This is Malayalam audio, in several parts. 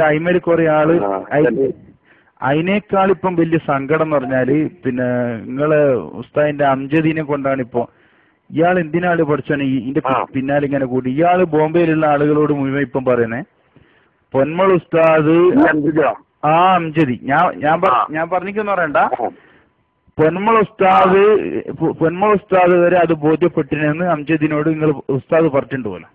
അയിമേൽ കുറെ ആള് അതിനേക്കാൾ ഇപ്പം വലിയ സങ്കടം എന്ന് പറഞ്ഞാല് പിന്നെ നിങ്ങളെ ഉസ്താദിന്റെ അംജദീനെ കൊണ്ടാണ് ഇപ്പൊ ഇയാൾ എന്തിനാണ് പഠിച്ചാണ് ഇതിന്റെ പിന്നാലെ ഇങ്ങനെ കൂടി ഇയാള് ബോംബെയിലുള്ള ആളുകളോട് മുഴുവൻ ഇപ്പം പറയുന്നേ പൊന്മൾ ഉസ്താദ് ആ അംജദി ഞാൻ പറഞ്ഞിക്കെന്ന് പറയണ്ട പൊന്മൾ ഉസ്താദ് വരെ അത് ബോധ്യപ്പെട്ടിനെന്ന് അംജദിനോട് നിങ്ങൾ ഉസ്താദ് പറഞ്ഞിട്ടുണ്ട് പോലെ.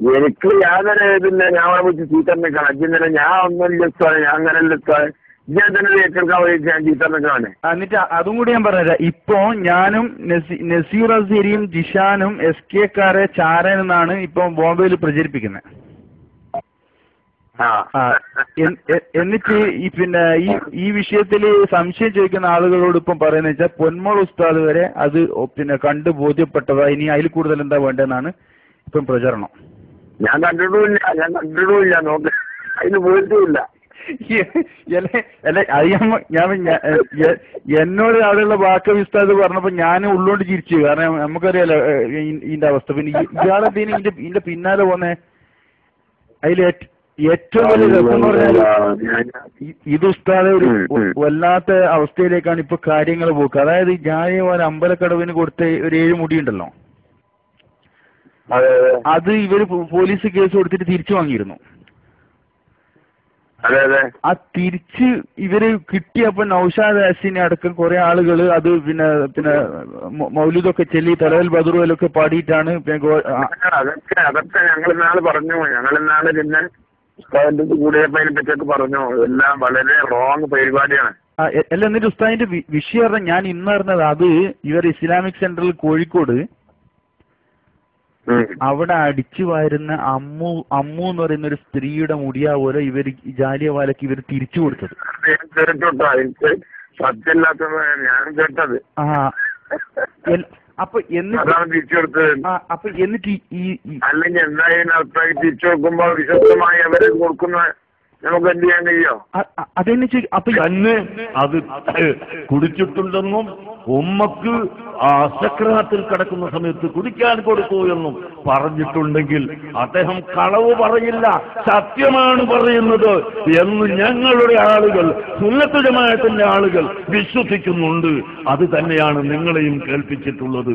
എനിക്ക് യാതൊരു ഇതില്ല. ഞാൻ വിളിച്ച് ചീത്തറിനേക്കാണ് അജിന്നലെ ഞാൻ ഒന്നുമില്ല ഉസ്താദ്, ഞാൻ അങ്ങനെയല്ല ഉസ്താദ്, ഞാൻ തന്നെ ഏറ്റെടുക്കാൻ വേണ്ടി ഞാൻ ചീത്തറിനേക്കാണ്. എന്നിട്ട് അതും കൂടി ഞാൻ പറഞ്ഞുതരാം. ഇപ്പൊ ഞാനും നസീർ അസീരിയും ജിഷാനും SK ചാരൻ എന്നാണ് ഇപ്പൊ ബോംബെയിൽ പ്രചരിപ്പിക്കുന്നത്. എന്നിട്ട് പിന്നെ ഈ വിഷയത്തിൽ സംശയം ചോദിക്കുന്ന ആളുകളോട് ഇപ്പം പറയുന്നത് വെച്ചാൽ പൊന്മോൾ ഉസ്താദ് വരെ അത് പിന്നെ കണ്ട് ബോധ്യപ്പെട്ടതാ, ഇനി അതിൽ കൂടുതൽ എന്താ വേണ്ടതെന്നാണ് ഇപ്പം പ്രചരണം. ഞാൻ കണ്ടിട്ടുമില്ല നോക്ക്, അതിന് പോയിട്ടുമില്ല. എന്നോട് അവിടെയുള്ള വാക്ക ഉസ്താദ് പറഞ്ഞപ്പോ ഞാൻ ഉള്ളോണ്ട് ചിരിച്ചു. കാരണം നമുക്കറിയാലോ ഇതിന്റെ അവസ്ഥ. പിന്നെ ഇയാളെന്തേലും ഇതിന്റെ പിന്നാലെ പോന്നെ. അതിൽ ഏറ്റവും വലിയ രസം എന്ന് പറഞ്ഞാൽ ഇത് ഉസ്താദ് ഒരു വല്ലാത്ത അവസ്ഥയിലേക്കാണ് ഇപ്പൊ കാര്യങ്ങൾ പോക്ക്. അതായത് ജാലിയൻവാല അമ്പലക്കടവിന് കൊടുത്ത ഒരു 7 മുടി ഉണ്ടല്ലോ, അത് ഇവര് പോലീസ് കേസ് കൊടുത്തിട്ട് തിരിച്ചു വാങ്ങിയിരുന്നു. ആ തിരിച്ച് ഇവര് കിട്ടിയപ്പോ നൗഷാദ് യാസിനെ അടക്കം കുറെ ആളുകൾ അത് പിന്നെ മൗലിദൊക്കെ ചൊല്ലി തലവൽ ബദറുവലൊക്കെ പാടിയിട്ടാണ്. അതൊക്കെ ഞങ്ങളിന്നാള് പറഞ്ഞു, ഞങ്ങളിന്നാള് പിന്നെ ഉസ്താദിന്റെ കൂടിയപ്പോ അതിനെ പറ്റിയൊക്കെ പറഞ്ഞു. എല്ലാം വളരെ റോങ് പരിപാടിയാണ്. അല്ല, എന്നിട്ട് ഉസ്താദിന്റെ വിഷയം പറഞ്ഞാൽ ഞാൻ ഇന്ന് അറിഞ്ഞത് അത് ഇവർ ഇസ്ലാമിക് സെന്ററിൽ കോഴിക്കോട് അവിടെ അടിച്ചു വാരുന്ന അമ്മു എന്ന് പറയുന്ന ഒരു സ്ത്രീയുടെ മുടിയാ പോലെ ഇവർ ജാലിയൻവാലക്ക് ഇവർ തിരിച്ചു കൊടുത്തത്. ഞാൻ കേട്ടത്. അപ്പൊ എന്നിട്ട് അല്ലെങ്കിൽ എന്തായാലും അഭിപ്രായം തിരിച്ചു കൊടുക്കുമ്പോ വിശ്വസ്തമായി അവര് കൊടുക്കുന്ന നമുക്ക് എന്ത് ചെയ്യാൻ കഴിയോ? അതെന്ന് അപ്പൊ തന്നെ അത് കുടിച്ചിട്ടുണ്ടെന്നും ഉമ്മക്ക് സക്രാത്തിൽ കിടക്കുന്ന സമയത്ത് കുടിക്കാൻ കൊടുക്കൂ എന്നും പറഞ്ഞിട്ടുണ്ടെങ്കിൽ അദ്ദേഹം കളവ് പറയില്ല, സത്യമാണ് പറയുന്നത് എന്ന് ഞങ്ങളുടെ ആളുകൾ, സുന്നത്ത് ജമാഅത്തിന്റെ ആളുകൾ വിശ്വസിക്കുന്നുണ്ട്. അത് തന്നെയാണ് നിങ്ങളെയും കേൾപ്പിച്ചിട്ടുള്ളത്.